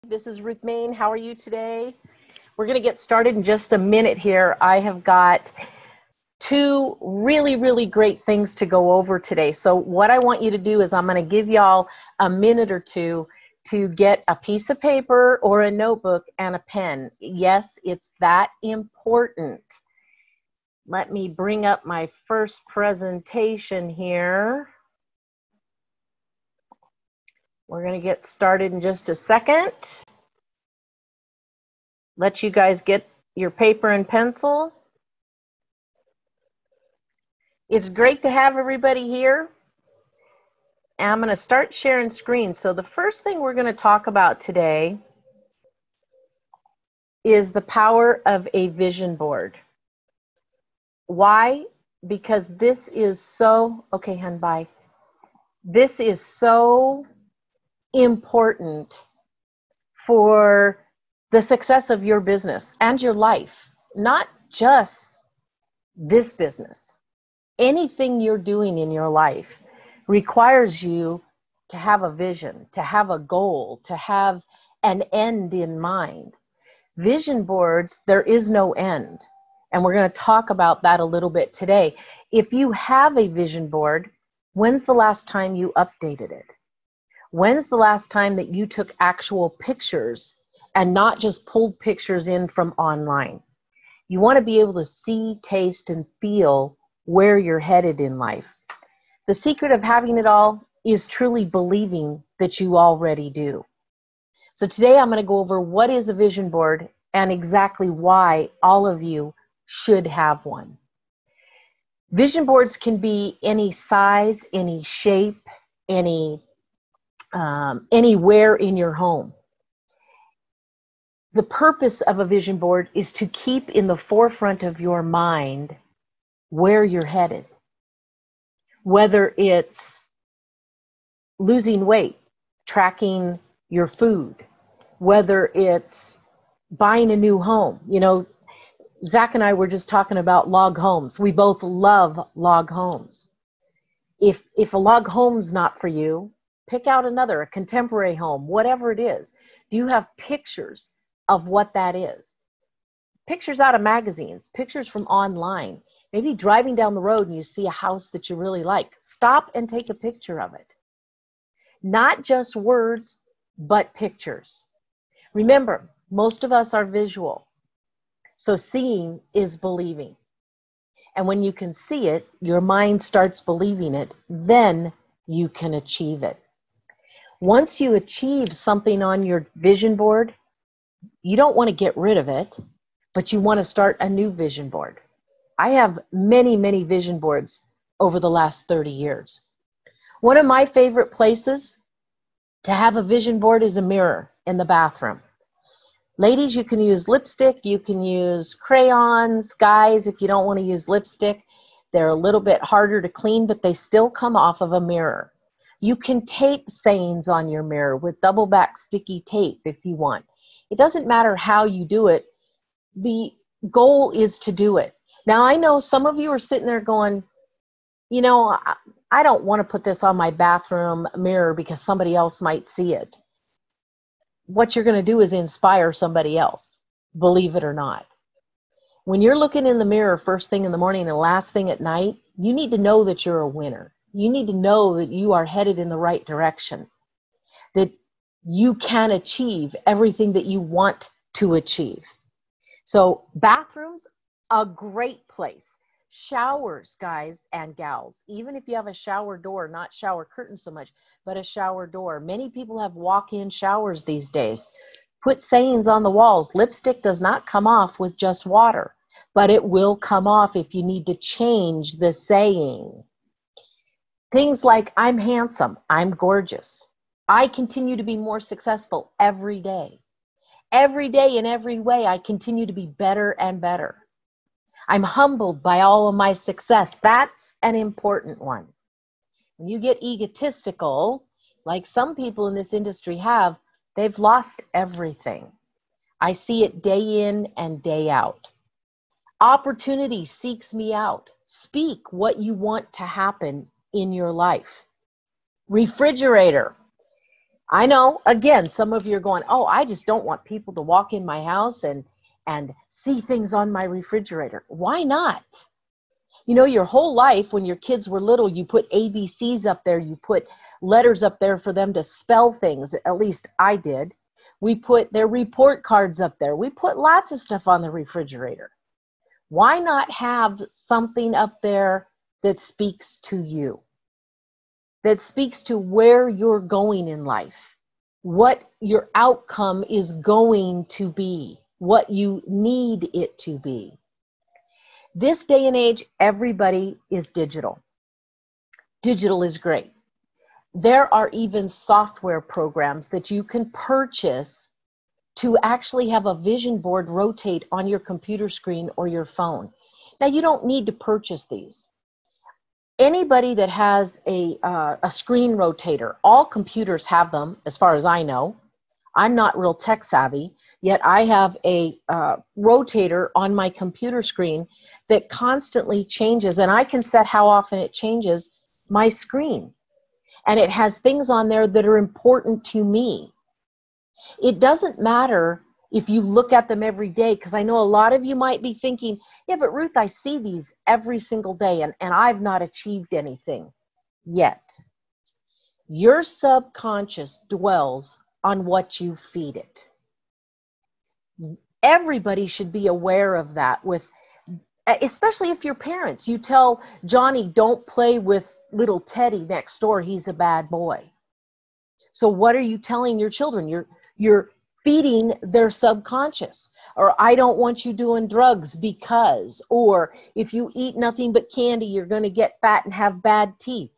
This is Ruth Mayne. How are you today? We're going to get started in just a minute here. I have got two really great things to go over today. So what I want you to do is I'm going to give y'all a minute or two to get a piece of paper or a notebook and a pen. Yes, it's that important. Let me bring up my first presentation here. We're going to get started in just a second. Let you guys get your paper and pencil. It's great to have everybody here. And I'm going to start sharing screen. So the first thing we're going to talk about today is the power of a vision board. Why? Because this is so, okay, hun, bye. This is so important for the success of your business and your life, not just this business. Anything you're doing in your life requires you to have a vision, to have a goal, to have an end in mind. Vision boards, there is no end. And we're going to talk about that a little bit today. If you have a vision board, when's the last time you updated it? When's the last time that you took actual pictures and not just pulled pictures in from online? You want to be able to see, taste, and feel where you're headed in life. The secret of having it all is truly believing that you already do. So today I'm going to go over what is a vision board and exactly why all of you should have one. Vision boards can be any size, any shape, anywhere in your home. The purpose of a vision board is to keep in the forefront of your mind where you're headed. Whether it's losing weight, tracking your food, whether it's buying a new home. You know, Zach and I were just talking about log homes. We both love log homes. If a log home's not for you, pick out another, a contemporary home, whatever it is. Do you have pictures of what that is? Pictures out of magazines, pictures from online. Maybe driving down the road and you see a house that you really like. Stop and take a picture of it. Not just words, but pictures. Remember, most of us are visual. So seeing is believing. And when you can see it, your mind starts believing it, then you can achieve it. Once you achieve something on your vision board, you don't want to get rid of it, but you want to start a new vision board. I have many vision boards over the last 30 years. One of my favorite places to have a vision board is a mirror in the bathroom. Ladies, you can use lipstick, you can use crayons. Guys, if you don't want to use lipstick, they're a little bit harder to clean, but they still come off of a mirror. You can tape sayings on your mirror with double back sticky tape if you want. It doesn't matter how you do it. The goal is to do it. Now, I know some of you are sitting there going, you know, I don't want to put this on my bathroom mirror because somebody else might see it. What you're going to do is inspire somebody else, believe it or not. When you're looking in the mirror first thing in the morning and last thing at night, you need to know that you're a winner. You need to know that you are headed in the right direction, that you can achieve everything that you want to achieve. So bathrooms, a great place. Showers, guys and gals, even if you have a shower door, not shower curtain so much, but a shower door. Many people have walk-in showers these days. Put sayings on the walls. Lipstick does not come off with just water, but it will come off if you need to change the saying. Things like, I'm handsome, I'm gorgeous. I continue to be more successful every day. Every day in every way, I continue to be better and better. I'm humbled by all of my success. That's an important one. When you get egotistical, like some people in this industry have, they've lost everything. I see it day in and day out. Opportunity seeks me out. Speak what you want to happen in your life. Refrigerator. I know, again, some of you are going, oh, I just don't want people to walk in my house and see things on my refrigerator. Why not? You know, your whole life when your kids were little, you put ABCs up there, you put letters up there for them to spell things. At least I did. We put their report cards up there. We put lots of stuff on the refrigerator. Why not have something up there that speaks to you, that speaks to where you're going in life, what your outcome is going to be, what you need it to be? This day and age, everybody is digital. Digital is great. There are even software programs that you can purchase to actually have a vision board rotate on your computer screen or your phone. Now, you don't need to purchase these. Anybody that has a screen rotator, all computers have them, as far as I know. I'm not real tech savvy, yet I have a rotator on my computer screen that constantly changes, and I can set how often it changes my screen. And it has things on there that are important to me. It doesn't matter if you look at them every day, because I know a lot of you might be thinking, yeah, but Ruth, I see these every single day, and I've not achieved anything yet. Your subconscious dwells on what you feed it. Everybody should be aware of that, especially if you're parents. You tell Johnny, don't play with little Teddy next door, he's a bad boy. So what are you telling your children? You're feeding their subconscious. Or I don't want you doing drugs because, or if you eat nothing but candy, you're going to get fat and have bad teeth.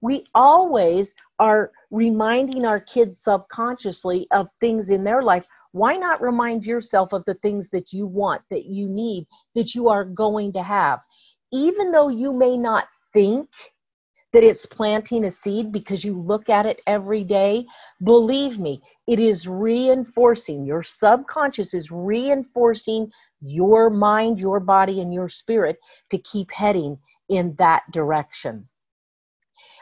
We always are reminding our kids subconsciously of things in their life. Why not remind yourself of the things that you want, that you need, that you are going to have? Even though you may not think that it's planting a seed because you look at it every day, believe me, it is reinforcing. Your subconscious is reinforcing your mind, your body, and your spirit to keep heading in that direction.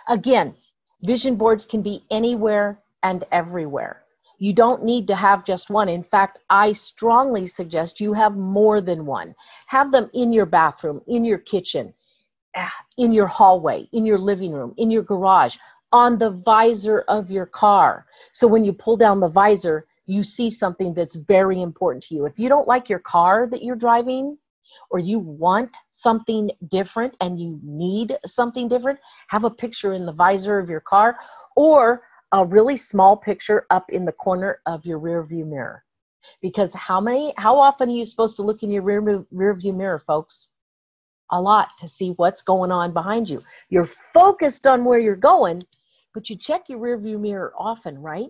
Again, vision boards can be anywhere and everywhere. You don't need to have just one. In fact, I strongly suggest you have more than one. Have them in your bathroom, in your kitchen, in your hallway, in your living room, in your garage, on the visor of your car. So when you pull down the visor, you see something that's very important to you. If you don't like your car that you're driving, or you want something different and you need something different, have a picture in the visor of your car or a really small picture up in the corner of your rear view mirror. Because how often are you supposed to look in your rear view mirror, folks? A lot, to see what's going on behind you. You're focused on where you're going, but you check your rear view mirror often, right?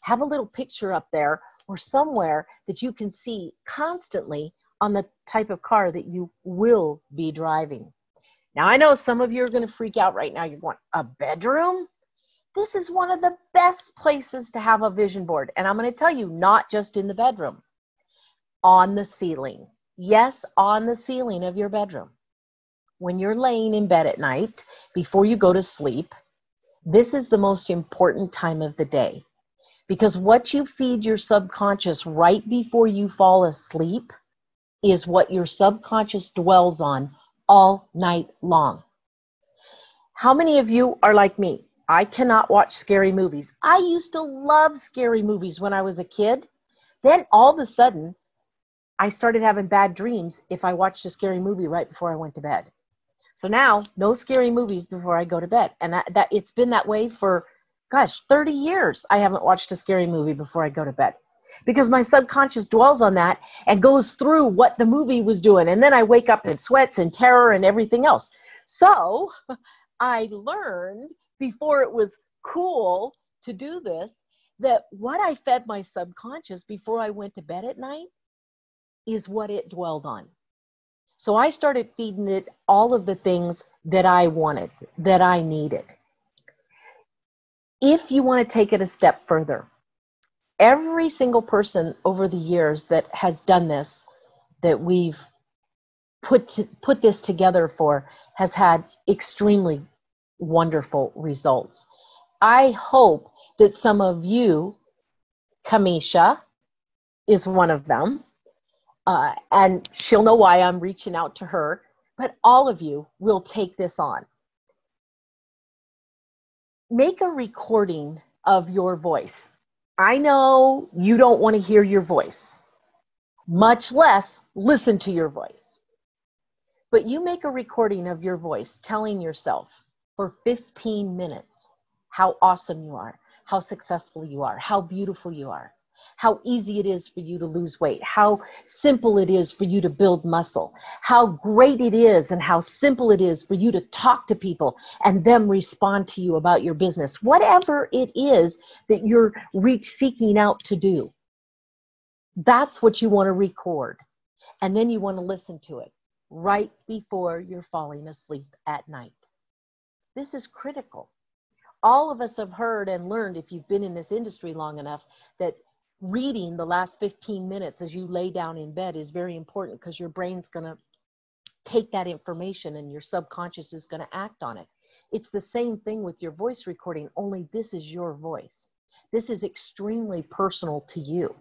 Have a little picture up there or somewhere that you can see constantly on the type of car that you will be driving. Now, I know some of you are going to freak out right now. You're going, a bedroom? This is one of the best places to have a vision board. And I'm going to tell you, not just in the bedroom, on the ceiling. Yes, on the ceiling of your bedroom. When you're laying in bed at night, before you go to sleep, this is the most important time of the day. Because what you feed your subconscious right before you fall asleep is what your subconscious dwells on all night long. How many of you are like me? I cannot watch scary movies. I used to love scary movies when I was a kid. Then all of a sudden, I started having bad dreams if I watched a scary movie right before I went to bed. So now, no scary movies before I go to bed. And that it's been that way for, 30 years. I haven't watched a scary movie before I go to bed. Because my subconscious dwells on that and goes through what the movie was doing. And then I wake up in sweats and terror and everything else. So I learned before it was cool to do this, that what I fed my subconscious before I went to bed at night is what it dwelled on. So I started feeding it all of the things that I wanted, that I needed. If you want to take it a step further, every single person over the years that has done this, that we've put this together for, has had extremely wonderful results. I hope that some of you, Kamisha is one of them, and she'll know why I'm reaching out to her, but all of you will take this on. Make a recording of your voice. I know you don't want to hear your voice, much less listen to your voice. But you make a recording of your voice telling yourself for 15 minutes how awesome you are, how successful you are, how beautiful you are, how easy it is for you to lose weight, how simple it is for you to build muscle, how great it is and how simple it is for you to talk to people and them respond to you about your business. Whatever it is that you're seeking out to do, that's what you want to record. And then you want to listen to it right before you're falling asleep at night. This is critical. All of us have heard and learned, if you've been in this industry long enough, that reading the last 15 minutes as you lay down in bed is very important, because your brain's going to take that information and your subconscious is going to act on it. It's the same thing with your voice recording, only this is your voice. This is extremely personal to you.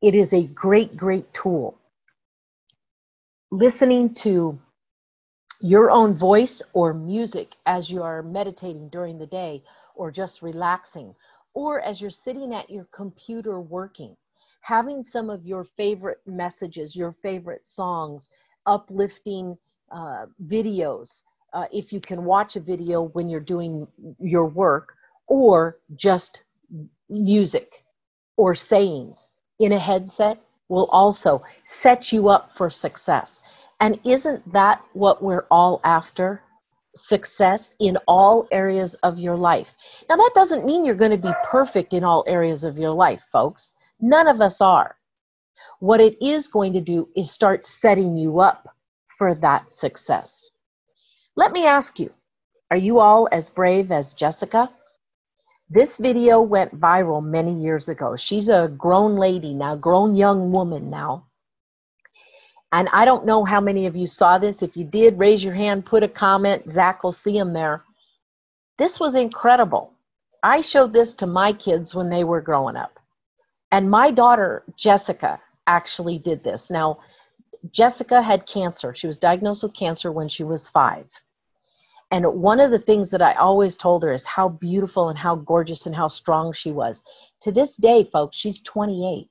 It is a great, great tool. Listening to your own voice or music as you are meditating during the day, or just relaxing, or as you're sitting at your computer working, having some of your favorite messages, your favorite songs, uplifting videos, if you can watch a video when you're doing your work, or just music or sayings in a headset will also set you up for success. And isn't that what we're all after? Success in all areas of your life. Now, that doesn't mean you're going to be perfect in all areas of your life, folks. None of us are. What it is going to do is start setting you up for that success. Let me ask you, are you all as brave as Jessica? This video went viral many years ago. She's a grown lady now, grown young woman now. And I don't know how many of you saw this. If you did, raise your hand, put a comment. Zach will see them there. This was incredible. I showed this to my kids when they were growing up. And my daughter, Jessica, actually did this. Now, Jessica had cancer. She was diagnosed with cancer when she was 5. And one of the things that I always told her is how beautiful and how gorgeous and how strong she was. To this day, folks, she's 28.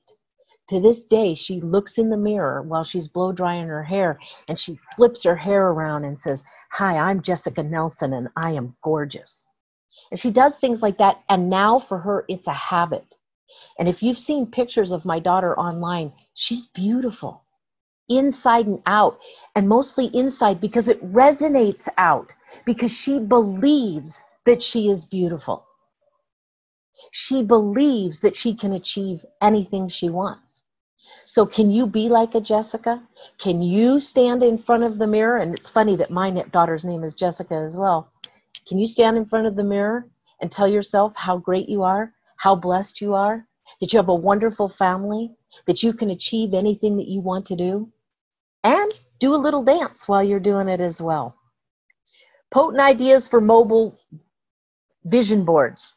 To this day, she looks in the mirror while she's blow drying her hair, and she flips her hair around and says, "Hi, I'm Jessica Nelson, and I am gorgeous." And she does things like that, and now for her, it's a habit. And if you've seen pictures of my daughter online, she's beautiful, inside and out, and mostly inside because it resonates out, because she believes that she is beautiful. She believes that she can achieve anything she wants. So can you be like a Jessica? Can you stand in front of the mirror? And it's funny that my daughter's name is Jessica as well. Can you stand in front of the mirror and tell yourself how great you are, how blessed you are, that you have a wonderful family, that you can achieve anything that you want to do? And do a little dance while you're doing it as well. Potent ideas for mobile vision boards.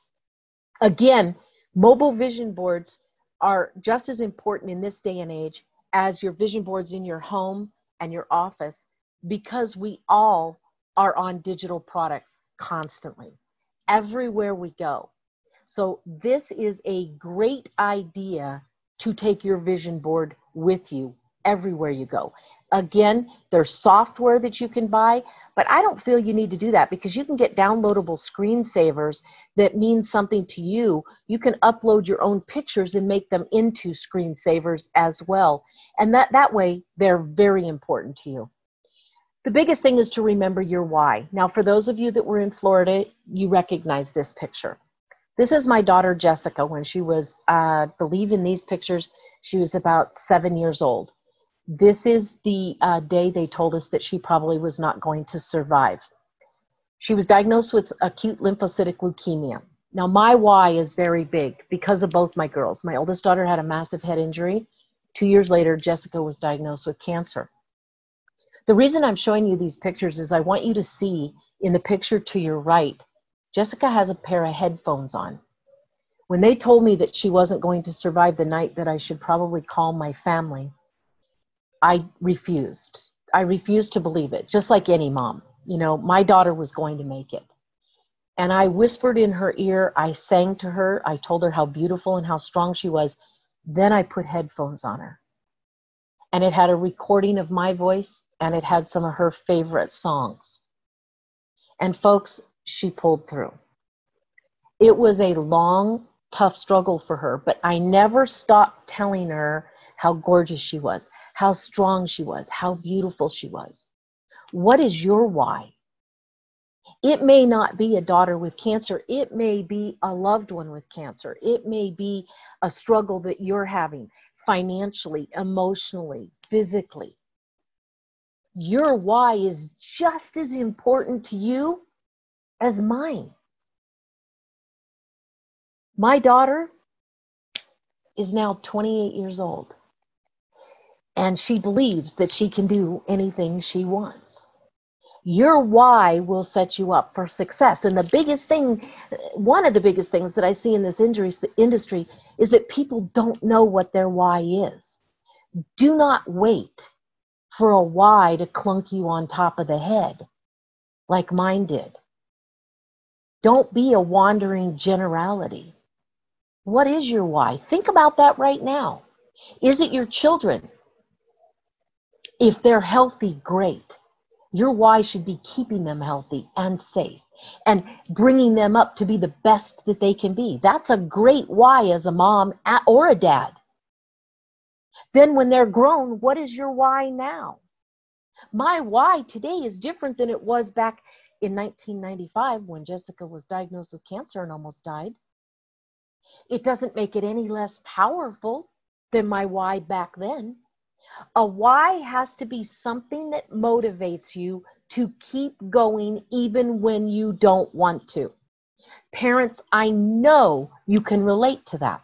Again, mobile vision boards are just as important in this day and age as your vision boards in your home and your office, because we all are on digital products constantly, everywhere we go. So this is a great idea to take your vision board with you everywhere you go. Again, there's software that you can buy, but I don't feel you need to do that, because you can get downloadable screensavers that mean something to you. You can upload your own pictures and make them into screensavers as well. And that way, they're very important to you. The biggest thing is to remember your why. Now, for those of you that were in Florida, you recognize this picture. This is my daughter, Jessica, when she was, I believe in these pictures, she was about 7 years old. This is the day they told us that she probably was not going to survive. She was diagnosed with acute lymphocytic leukemia. Now, my why is very big because of both my girls. My oldest daughter had a massive head injury. 2 years later, Jessica was diagnosed with cancer. The reason I'm showing you these pictures is I want you to see in the picture to your right, Jessica has a pair of headphones on. When they told me that she wasn't going to survive the night, that I should probably call my family, I refused. I refused to believe it, just like any mom. You know, my daughter was going to make it. And I whispered in her ear, I sang to her, I told her how beautiful and how strong she was. Then I put headphones on her. And it had a recording of my voice, and it had some of her favorite songs. And folks, she pulled through. It was a long, tough struggle for her, but I never stopped telling her how gorgeous she was, how strong she was, how beautiful she was. What is your why? It may not be a daughter with cancer. It may be a loved one with cancer. It may be a struggle that you're having financially, emotionally, physically. Your why is just as important to you as mine. My daughter is now 28 years old, and she believes that she can do anything she wants. Your why will set you up for success. And the biggest thing, one of the biggest things that I see in this industry is that people don't know what their why is. Do not wait for a why to clunk you on top of the head like mine did. Don't be a wandering generality. What is your why? Think about that right now. Is it your children? If they're healthy, great. Your why should be keeping them healthy and safe and bringing them up to be the best that they can be. That's a great why as a mom or a dad. Then when they're grown, what is your why now? My why today is different than it was back in 1995 when Jessica was diagnosed with cancer and almost died. It doesn't make it any less powerful than my why back then. A why has to be something that motivates you to keep going even when you don't want to. Parents, I know you can relate to that.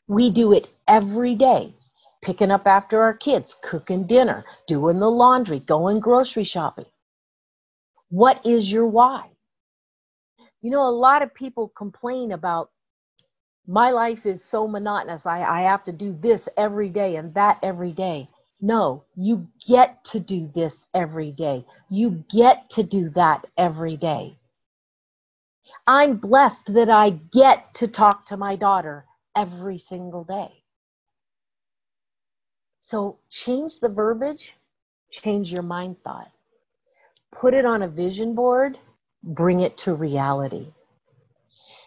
We do it every day, picking up after our kids, cooking dinner, doing the laundry, going grocery shopping. What is your why? You know, a lot of people complain about, my life is so monotonous. I have to do this every day and that every day. No, you get to do this every day. You get to do that every day. I'm blessed that I get to talk to my daughter every single day. So change the verbiage, change your mind thought. Put it on a vision board, bring it to reality.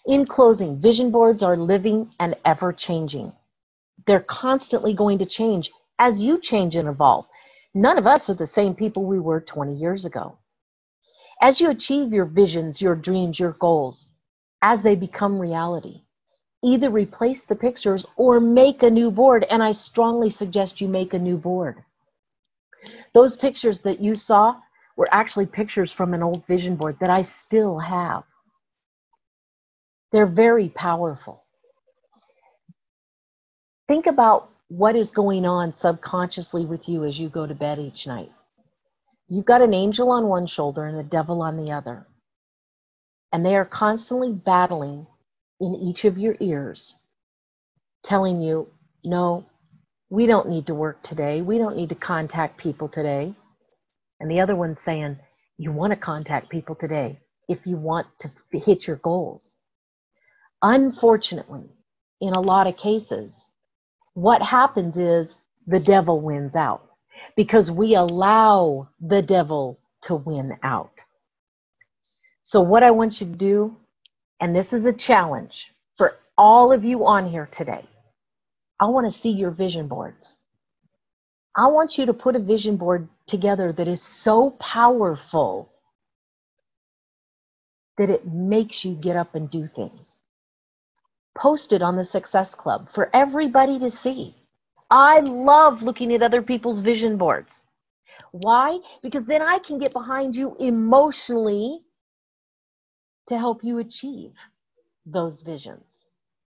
In closing, vision boards are living and ever-changing. They're constantly going to change as you change and evolve. None of us are the same people we were 20 years ago. As you achieve your visions, your dreams, your goals, as they become reality, either replace the pictures or make a new board, and I strongly suggest you make a new board. Those pictures that you saw were actually pictures from an old vision board that I still have. They're very powerful. Think about what is going on subconsciously with you as you go to bed each night. You've got an angel on one shoulder and a devil on the other. And they are constantly battling in each of your ears, telling you, no, we don't need to work today. We don't need to contact people today. And the other one's saying, you want to contact people today if you want to hit your goals. Unfortunately, in a lot of cases, what happens is the devil wins out because we allow the devil to win out. So what I want you to do, and this is a challenge for all of you on here today, I want to see your vision boards. I want you to put a vision board together that is so powerful that it makes you get up and do things. Post it on the Success Club for everybody to see. I love looking at other people's vision boards. Why? Because then I can get behind you emotionally to help you achieve those visions.